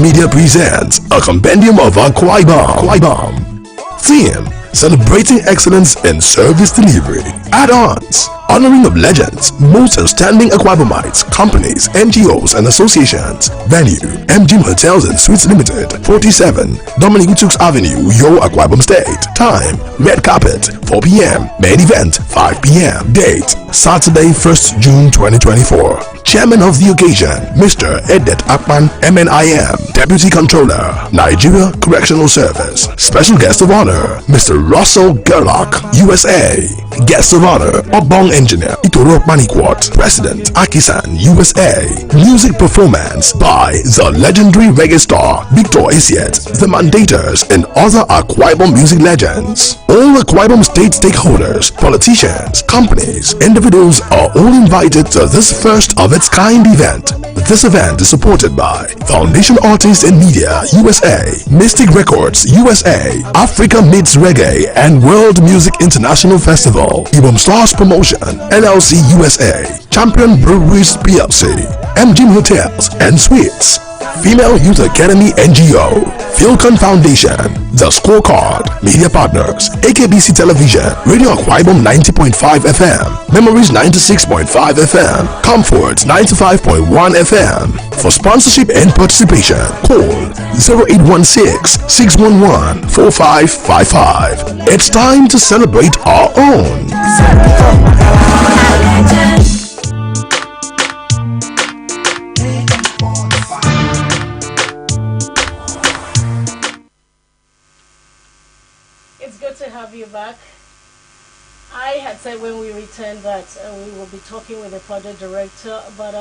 Media presents a compendium of Akwa Ibom. Theme: celebrating excellence in service delivery. Add-ons: honoring of legends, most outstanding Akwa Ibomites, companies, NGOs and associations. Venue: MGM Hotels and Suites Limited, 47 Dominic Utuk's Avenue, Yo, Akwa Ibom State. Time: red carpet, 4 p.m. Main event, 5 p.m. Date: Saturday, 1st June 2024. Chairman of the occasion, Mr. Edet Akpan, MNIM, Deputy Controller, Nigeria Correctional Service. Special guest of honor, Mr. Russell Gerlach, USA. Guest of honor, Obong Engineer, Itoro Manikwat, President, Akisan, USA. Music performance by the legendary reggae star, Victor Isiet, the Mandators, and other Akwa Ibom music legends. All Akwa Ibom state stakeholders, politicians, companies, individuals are all invited to this first of its kind event. This event is supported by Foundation Artists and Media USA, Mystic Records USA, Africa Meets Reggae and World Music International Festival, Ibom Stars Promotion, LLC USA, Champion Breweries PLC, MGM Hotels and Suites, Female Youth Academy NGO, Philcon Foundation, The Scorecard, Media Partners, AKBC Television, Radio Akwa Ibom 90.5 FM, Memories 96.5 FM, Comforts 95.1 FM. For sponsorship and participation, call 0816-611-4555. It's time to celebrate our own. It's good to have you back. I had said when we returned that we will be talking with the project director, but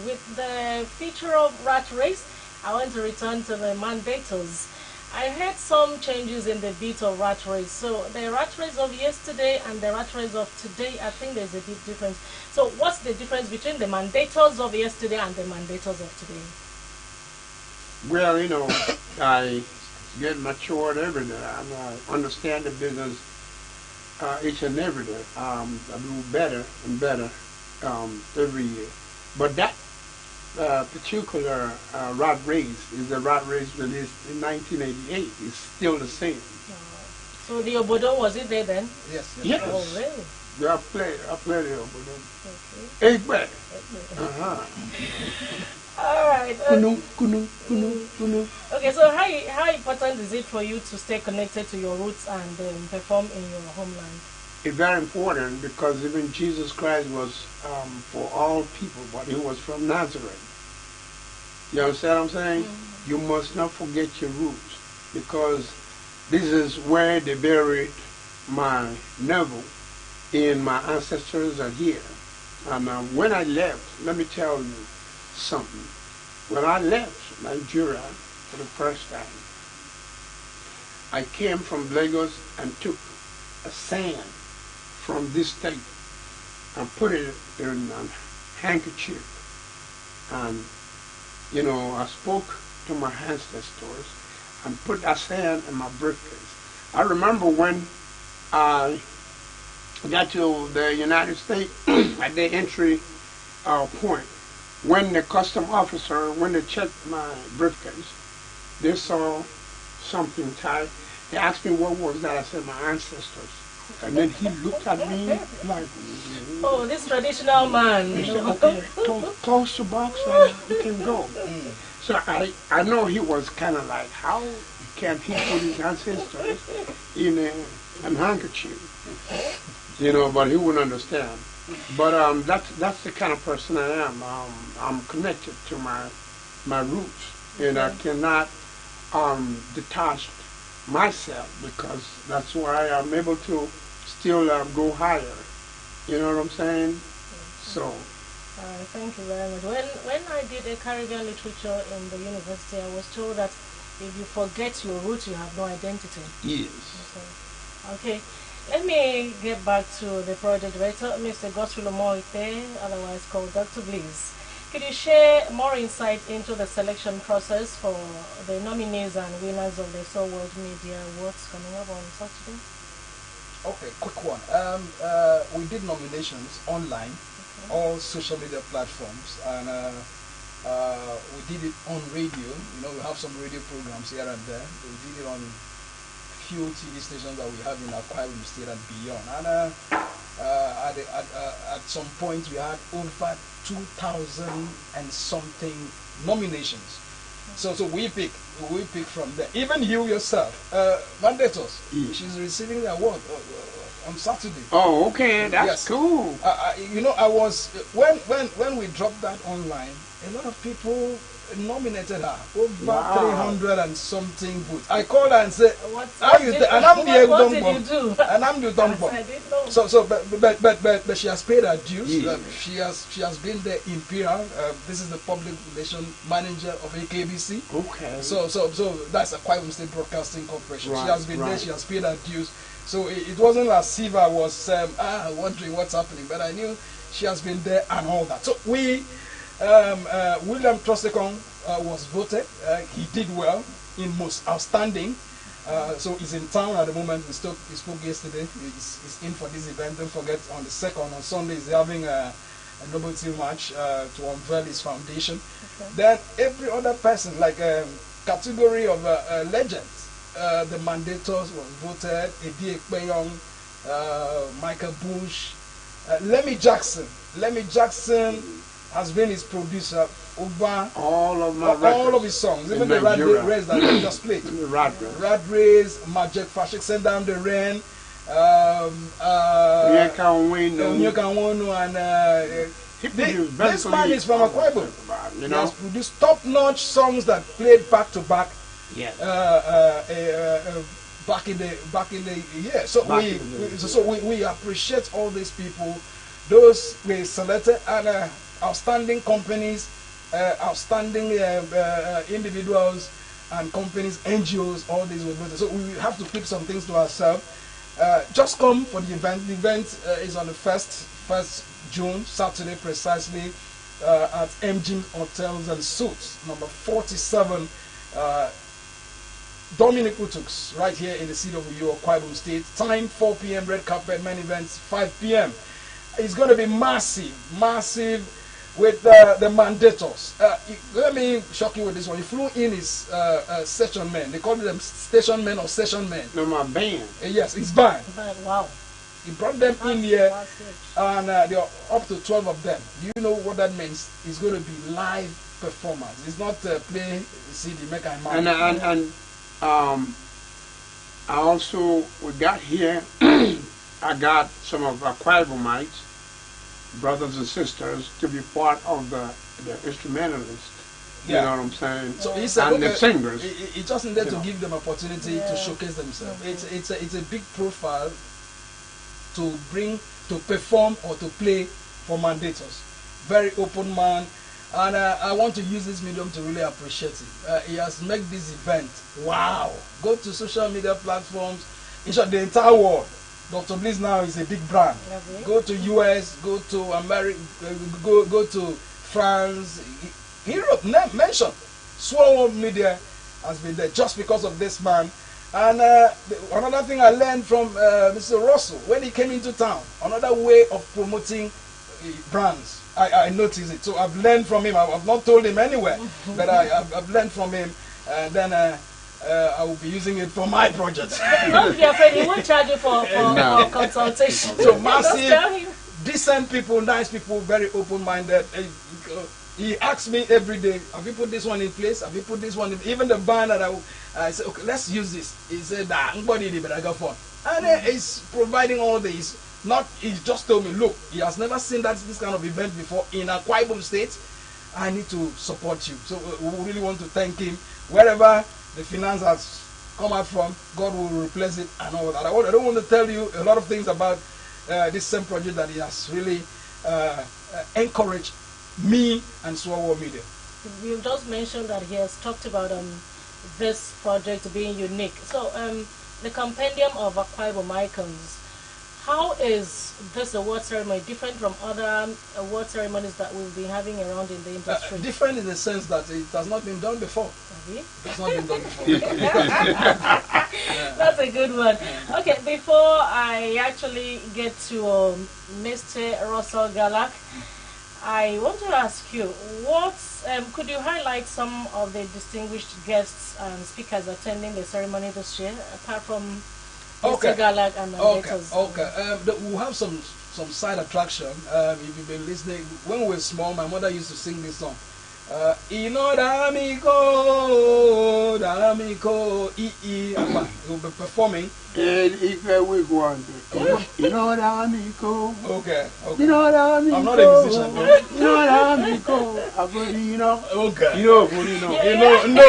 with the feature of Rat Race, I want to return to the Mandators. I heard some changes in the beat of Rat Race. So the Rat Race of yesterday and the Rat Race of today, I think there's a big difference. So what's the difference between the Mandators of yesterday and the Mandators of today? Well, you know, I get matured every day. I understand the business each and every day. I do better and better every year. But that particular Rat Race is the Rat Race released in 1988. It's still the same. So the Obodo, was it there then? Yes. Oh, really? Yeah, I played the Obodo. Okay. 8 back. All right. Kunu. Okay, so how important is it for you to stay connected to your roots and perform in your homeland? It's very important because even Jesus Christ was for all people, but he was from Nazareth. You understand what I'm saying? Mm-hmm. You must not forget your roots because this is where they buried my navel and my ancestors are here. And when I left, let me tell you something. When I left Nigeria for the first time, I came from Lagos and took a sand from this state and put it in a handkerchief. And, you know, I spoke to my ancestors and put that sand in my briefcase. I remember when I got to the United States at the entry point, when the custom officer, when they checked my briefcase, they saw something tied. They asked me what was that. I said, my ancestors. And then he looked at me like, oh, this traditional man. He said, okay, close the box and you can go. So I know he was kind of like, how can he put his ancestors in a handkerchief? You know, but he wouldn't understand. But that's the kind of person I am. I'm connected to my roots, and I cannot detach myself because that's why I'm able to still go higher. You know what I'm saying? So. Thank you very much. When I did a Caribbean literature in the university, I was told that if you forget your roots, you have no identity. Yes. Okay. Let me get back to the project director, Mr. Godswill Omoite, otherwise called Dr. Bliss. Could you share more insight into the selection process for the nominees and winners of the Soul World Media Awards coming up on Saturday? Okay, quick one. We did nominations online, all social media platforms, and We did it on radio. You know, we have some radio programs here and there. We did it on few TV stations that we have in Akwa Ibom State and beyond. And at some point, we had over 2,000 and something nominations. So we pick from there. Even you yourself, Mandatos, she's receiving the award on Saturday. Oh, okay, that's Yes. cool. You know, I was when we dropped that online, a lot of people nominated her, over Wow. 300 and something votes. I called her and said, What, "How you?" And I'm the what did you do? and I'm the Dumbo. I didn't know. But she has paid her dues. Yeah. She has been the imperial. This is the public relation manager of AKBC. Okay. So that's Akwa Ibom State Broadcasting Corporation. She Right, has been there. right. She has paid her dues. So it wasn't as if I was wondering what's happening, but I knew she has been there and all that. So William Trosekong was voted. He did well in most outstanding. So he's in town at the moment. He spoke yesterday. He's in for this event. Don't forget, on the 2nd, on Sunday, he's having a nobility match to unveil his foundation. Okay. Then every other person, like category of legends, the Mandators was voted. Eddie Ekpenyong, Michael Bush, Lemmy Jackson. Lemmy Jackson has been his producer over all of my all of records his songs, in even the Nigeria. Rad Race that we just played. The Rad Race. Rad Race, Majek Fashik, Send Down the Rain, Onyeka Onwenu. Onyeka Onwenu, and He produced very this man is from solid- Akwa Ibom. You He know? has produced top-notch songs that played back to back. Yes. Back in the year. So Back in the day. we appreciate all these people. Those we selected and outstanding companies, outstanding individuals and companies, NGOs, all these were voted. So we have to keep some things to ourselves. Just come for the event. The event is on the 1st June, Saturday precisely, at MG Hotels and Suites, number 47. Dominic Utux, right here in the city of Uyo, Akwa Ibom State. Time 4 p.m. Red carpet, main events 5 p.m. It's going to be massive with the Mandators. Let me shock you with this one. He flew in his session men. They call them station men or session men. No, my band. Yes, his band. But wow. He brought them in here, Massive. and there are up to 12 of them. Do you know what that means? It's going to be live performance. It's not play CD, make a And I also, we got here, I got some of our Akwa Ibomites, brothers and sisters, to be part of the instrumentalists. You Yeah. know what I'm saying? So he said, and the singers. He just needed You to know. give them opportunity to Yeah. showcase themselves. Mhm. It's a big profile to perform or to play for Mandators. Very open man, and I want to use this medium to really appreciate it. He has made this event. Wow! Go to social media platforms. In short, the entire world. Dr. Bliss now is a big brand. Okay. Go to US, go to America, go to France, Europe. Mention Swallow Media has been there just because of this man. And another thing I learned from Mr. Russell when he came into town, another way of promoting brands. I noticed it, so I've learned from him. I've not told him anywhere, but I've learned from him, and then I will be using it for my project. Don't be afraid, he won't charge you for No. consultation. So Just massive, tell him. decent people, nice people, very open-minded. He asks me every day, have you put this one in place? Have you put this one in? Even the band that I said, okay, let's use this. He said, nah, nobody did, but I got fun. And he's providing all this. He just told me, look, he has never seen this kind of event before in Akwa Ibom State. I need to support you. So we really want to thank him. Wherever the finance has come out from, God will replace it and all that. I don't want to tell you a lot of things about this same project that he has really encouraged me and Swallow Media. You just mentioned that he has talked about this project being unique. So the compendium of Akwa Ibom icons, how is this award ceremony different from other award ceremonies that we've been having around in the industry? Different in the sense that it has not been done before. Have you? It's not been done before. That's a good one. Okay, before I actually get to Mr. Russell Galak, I want to ask you, what could you highlight some of the distinguished guests and speakers attending the ceremony this year, apart from Mr. Galak and Narrators? We'll have some side attraction. If you've been listening, when we were small, my mother used to sing this song. Ino Damiko, Damiko, We'll be performing. If we go on, you know Damiko. Okay. You know Damiko. I'm not a musician. You know Damiko. Okay. You know. No.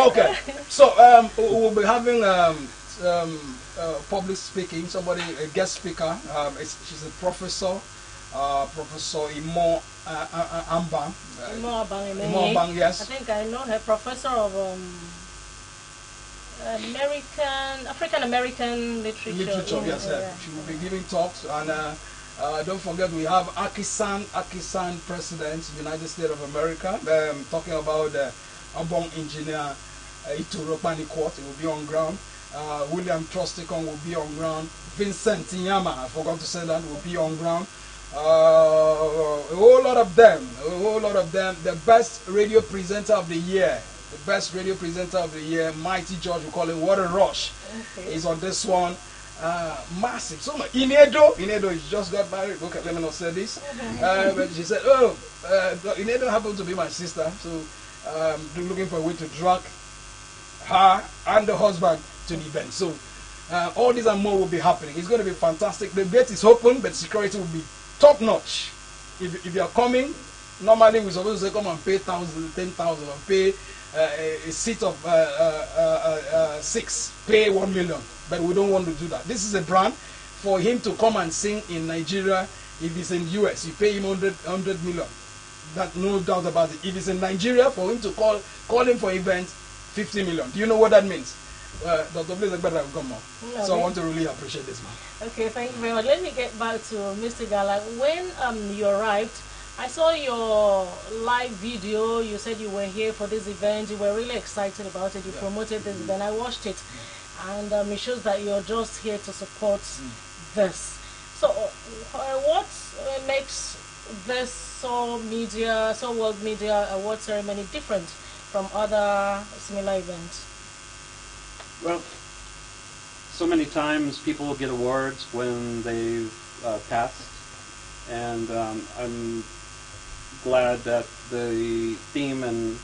Okay. So we'll be having public speaking. Somebody, a guest speaker. She's a professor. Professor Imo Ambang. Imo Ambang, yes. I think I know her, professor of African American literature. Yes. She will be giving talks, and don't forget we have Akisan, President, United States of America, talking about Ambang engineer Ituro Panikot. He will be on ground. William Trosticon will be on ground. Vincent Nyama, I forgot to say that, will be on ground. A whole lot of them. The best radio presenter of the year. Mighty George, we call him What a Rush. Okay. He's on this one. Massive. So much. Inedo just got married. Okay, let me not say this. But she said, Inedo happened to be my sister. So looking for a way to drag her and the husband to the event. So all these and more will be happening. It's going to be fantastic. The gate is open, but security will be top notch. If you are coming, normally we're supposed to say come and pay 10,000 or pay a seat of 6, pay 1 million. But we don't want to do that. This is a brand for him to come and sing in Nigeria. If he's in US, you pay him 100 million. That no doubt about it. If he's in Nigeria, for him to call him for events, 50 million. Do you know what that means? Dr. Blaise better come on. So I want to really appreciate this, man. Okay, thank you very much. Let me get back to Mr. Galak. When you arrived, I saw your live video. You said you were here for this event. You were really excited about it. You promoted this event. I watched it, and it shows that you're just here to support this. So, what makes this World Media Award ceremony different from other similar events? Well, so many times people will get awards when they've passed, and I'm glad that the theme and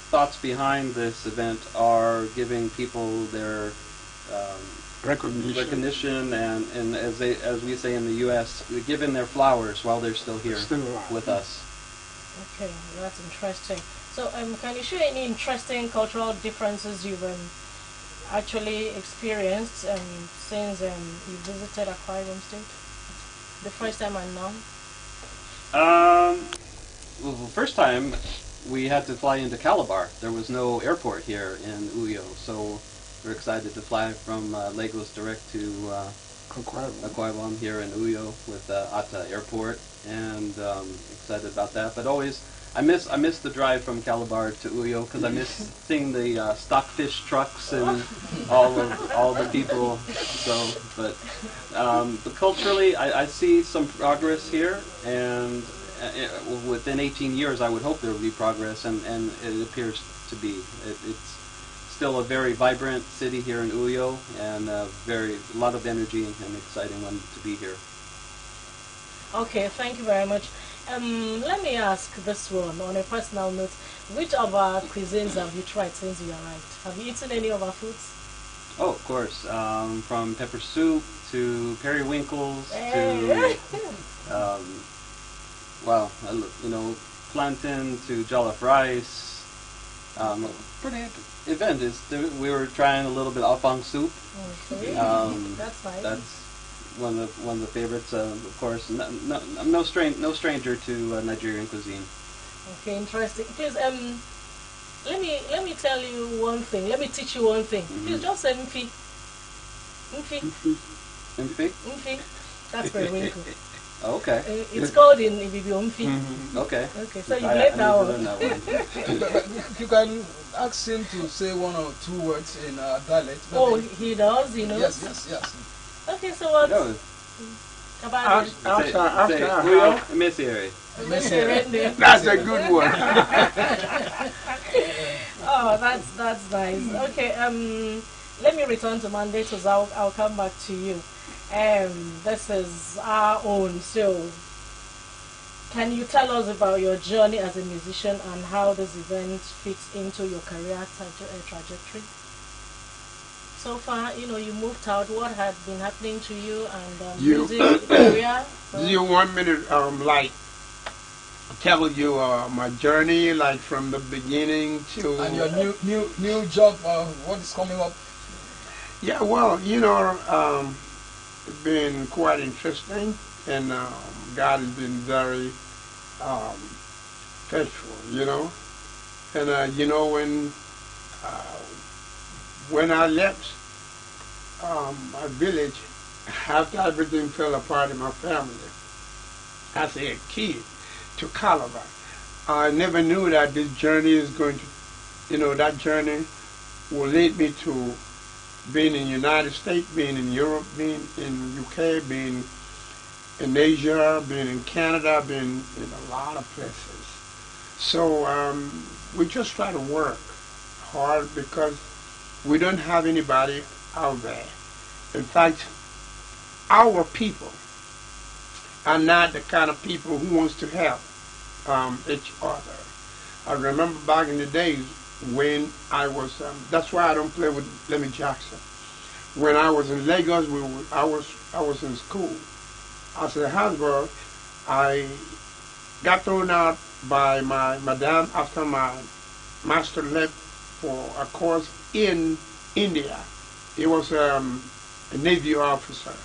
thoughts behind this event are giving people their recognition and as we say in the U.S., giving their flowers while they're still here with us. Okay, that's interesting. So, can you share any interesting cultural differences you've actually experienced since you visited Akwa Ibom State? The first time and now? Well, the first time we had to fly into Calabar. There was no airport here in Uyo, so we're excited to fly from Lagos direct to Akwa Ibom here in Uyo with Atta Airport, and excited about that. But always, I miss the drive from Calabar to Uyo because I miss seeing the stockfish trucks and all the people. So, but culturally, I see some progress here, and within 18 years, I would hope there will be progress, and it appears to be. It's still a very vibrant city here in Uyo, and a lot of energy and exciting one to be here. Okay, thank you very much. Let me ask this one on a personal note. Which of our cuisines have you tried since you arrived? Have you eaten any of our foods? Oh, of course. From pepper soup to periwinkles to, plantain to jollof rice. Pretty event is we were trying a little bit afang soup. Okay. That's nice. That's one of the favorites. Of course, I'm no stranger to Nigerian cuisine. Okay, interesting. Please, let me tell you one thing. Let me teach you one thing. Please just say mfi. Mfi. That's periwinkle. Okay. It's called in Ibibio mfi. Okay. Okay, so you get that one. You can ask him to say one or two words in dialect. Oh, he does, you know? Yes. Okay, so what? About it. After I Uyo, have, Messieri. that's a good one. Oh, that's nice. Okay, let me return to Monday, so I'll come back to you. This is our own. So, can you tell us about your journey as a musician and how this event fits into your career trajectory? So far, you moved out. What had been happening to you and music career? Do you want me to like tell you my journey, like from the beginning to? And your new job, what is coming up? Yeah, well, it's been quite interesting, and God has been very faithful, And when I left my village, after everything fell apart in my family, as a kid, to Calabar, I never knew that this journey is going to, that journey will lead me to being in the United States, being in Europe, being in UK, being in Asia, being in Canada, being in a lot of places. So we just try to work hard because we don't have anybody out there. In fact, our people are not the kind of people who wants to help each other. I remember back in the days when I was, that's why I don't play with Lemmy Jackson. When I was in Lagos, I was in school. As a houseboy, I got thrown out by my madam after my master left for a course in India. He was a Navy officer.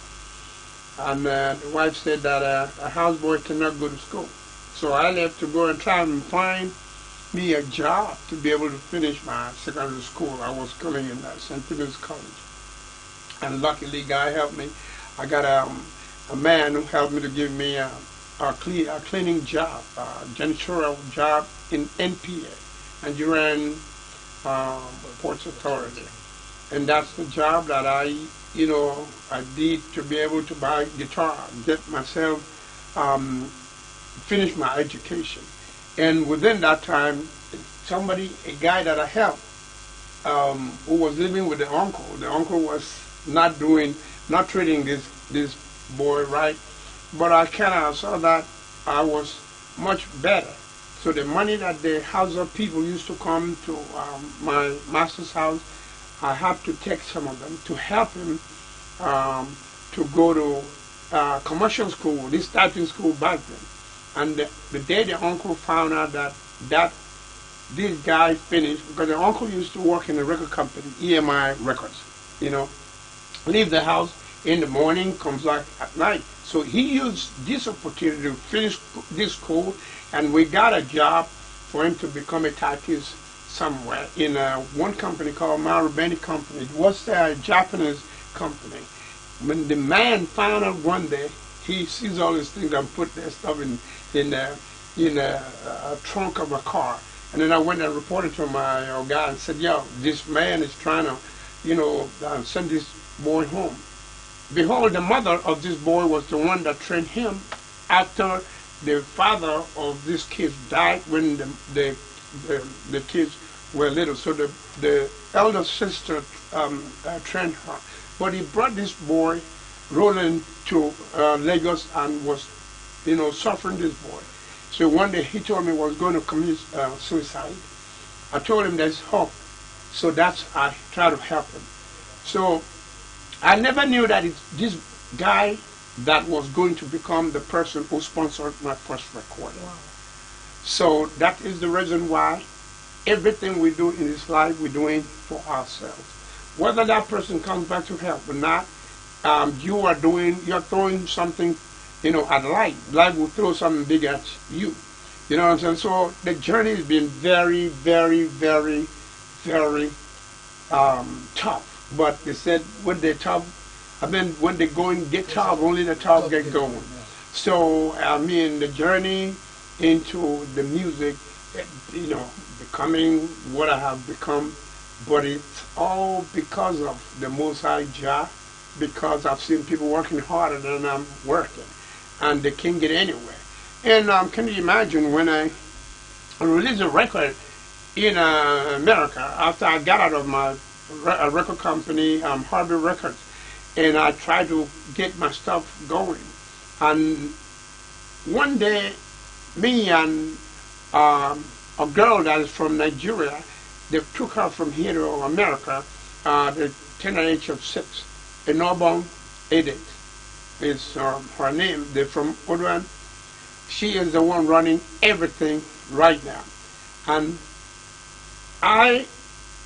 And the wife said that a houseboy cannot go to school. So I left to go and try and find me a job to be able to finish my secondary school. I was schooling in St. Peter's College. And luckily, God helped me. I got a man who helped me to give me a cleaning job, a janitorial job in NPA, Nigerian Ports Authority. And that's the job that I did to be able to buy guitar, get myself, finish my education. And within that time, a guy that I helped, who was living with the uncle was not treating this boy right, but I kind of saw that I was much better. So the money that the house of people used to come to my master's house, I had to take some of them to help him to go to commercial school, this typing school back then. And the day the uncle found out that this guy finished, because the uncle used to work in a record company, EMI Records, leave the house in the morning, comes back at night. So he used this opportunity to finish this school, and we got a job for him to become a typist somewhere in one company called Marubeni Company. It was a Japanese company. When the man found out one day, he sees all these things and put their stuff in a trunk of a car. And then I went and reported to my guy and said, yo, this man is trying to, send this boy home. Behold, the mother of this boy was the one that trained him after the father of this kid died when the kids were little. So the elder sister trained her. But he brought this boy, Roland, to Lagos and was, suffering this boy. So one day he told me he was going to commit suicide. I told him there's hope. So I tried to help him. So I never knew that it's this guy that was going to become the person who sponsored my first recording. Wow. So that is the reason why everything we do in this life, we're doing for ourselves. Whether that person comes back to help or not, you're throwing something, at life. Life will throw something big at you. You know what I'm saying? So the journey has been very, very, very, very tough. But they said when they're tough, when the going get tough, only the tough get going. So, the journey into the music, becoming what I have become, but it's all because of the Most High Jah because I've seen people working harder than I'm working, and they can't get anywhere. And can you imagine when I released a record in America after I got out of my record company, Harvey Records, and I tried to get my stuff going. And one day, me and a girl that is from Nigeria, they took her from here to America, the tender age of 6, in Aubon, Edith is her name. They're from Odwan. She is the one running everything right now. And I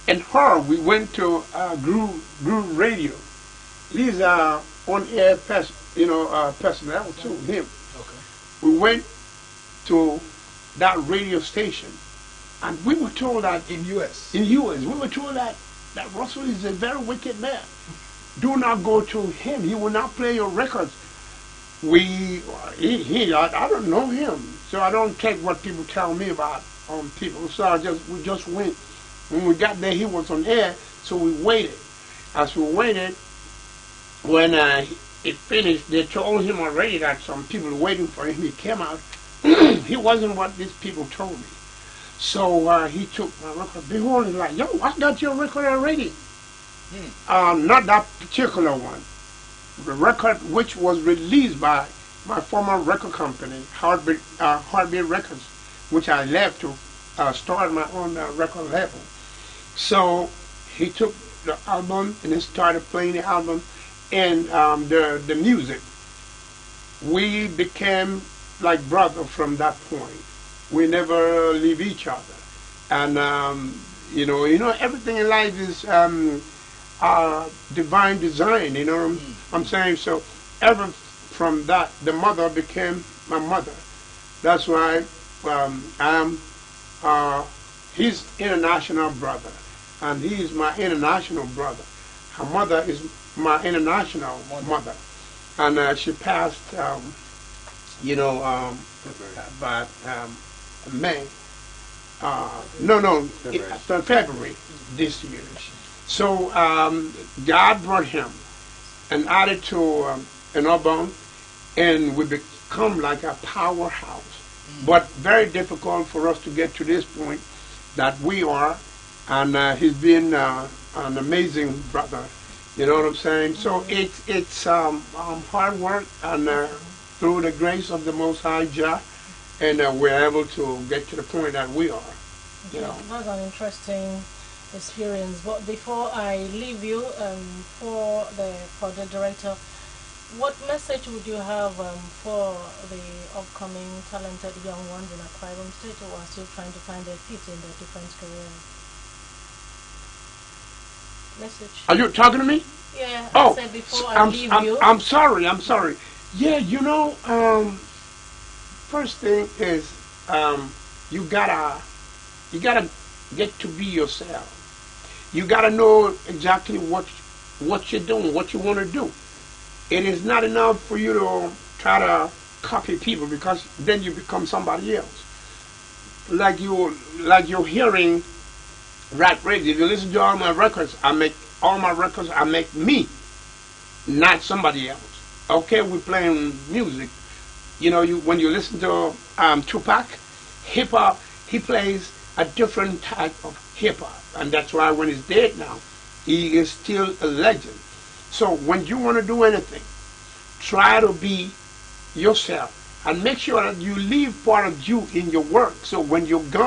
and her, we went to Groove Radio. These are on-air personnel too, him. Okay. We went to that radio station, and we were told that In U.S. in U.S. we were told that Russell is a very wicked man. Do not go to him. He will not play your records. I don't know him, so I don't take what people tell me about people. So we just went. When we got there, he was on air, so we waited. As we waited, when it finished, they told him already that some people were waiting for him. He came out. He wasn't what these people told me. So he took my record. Behold, he's like, yo, I got your record already. Not that particular one. The record which was released by my former record company, Heartbeat Records, which I left to start my own record label. So he took the album and he started playing the album and the music. We became like brothers from that point. We never leave each other. And everything in life is divine design, you know what I'm saying? So ever from that, the mother became my mother. That's why I'm his international brother, and he is my international brother. Her mother is my international mother, and she passed, about May. February this year. So God brought him and added to an Aubon, and we become like a powerhouse. But very difficult for us to get to this point that we are, and he's been an amazing brother. You know what I'm saying? So it's hard work, and through the grace of the Most High Jah, and we're able to get to the point that we are. You know. That's an interesting experience. But before I leave you for the project director, what message would you have for the upcoming talented young ones in Akwa Ibom State who are still trying to find their feet in their different careers? Message. Are you talking to me? Yeah, Oh, I said before I leave you. I'm sorry. Yeah, first thing is you gotta get to be yourself. You gotta know exactly what you're doing, what you want to do. It is not enough for you to try to copy people, because then you become somebody else. Like you're hearing rap radio. If you listen to all my records, I make me, not somebody else. Okay, we're playing music. When you listen to Tupac, hip hop, he plays a different type of hip hop, and that's why when he's dead now, he is still a legend. So when you want to do anything, try to be yourself and make sure that you leave part of you in your work. So when you're gone,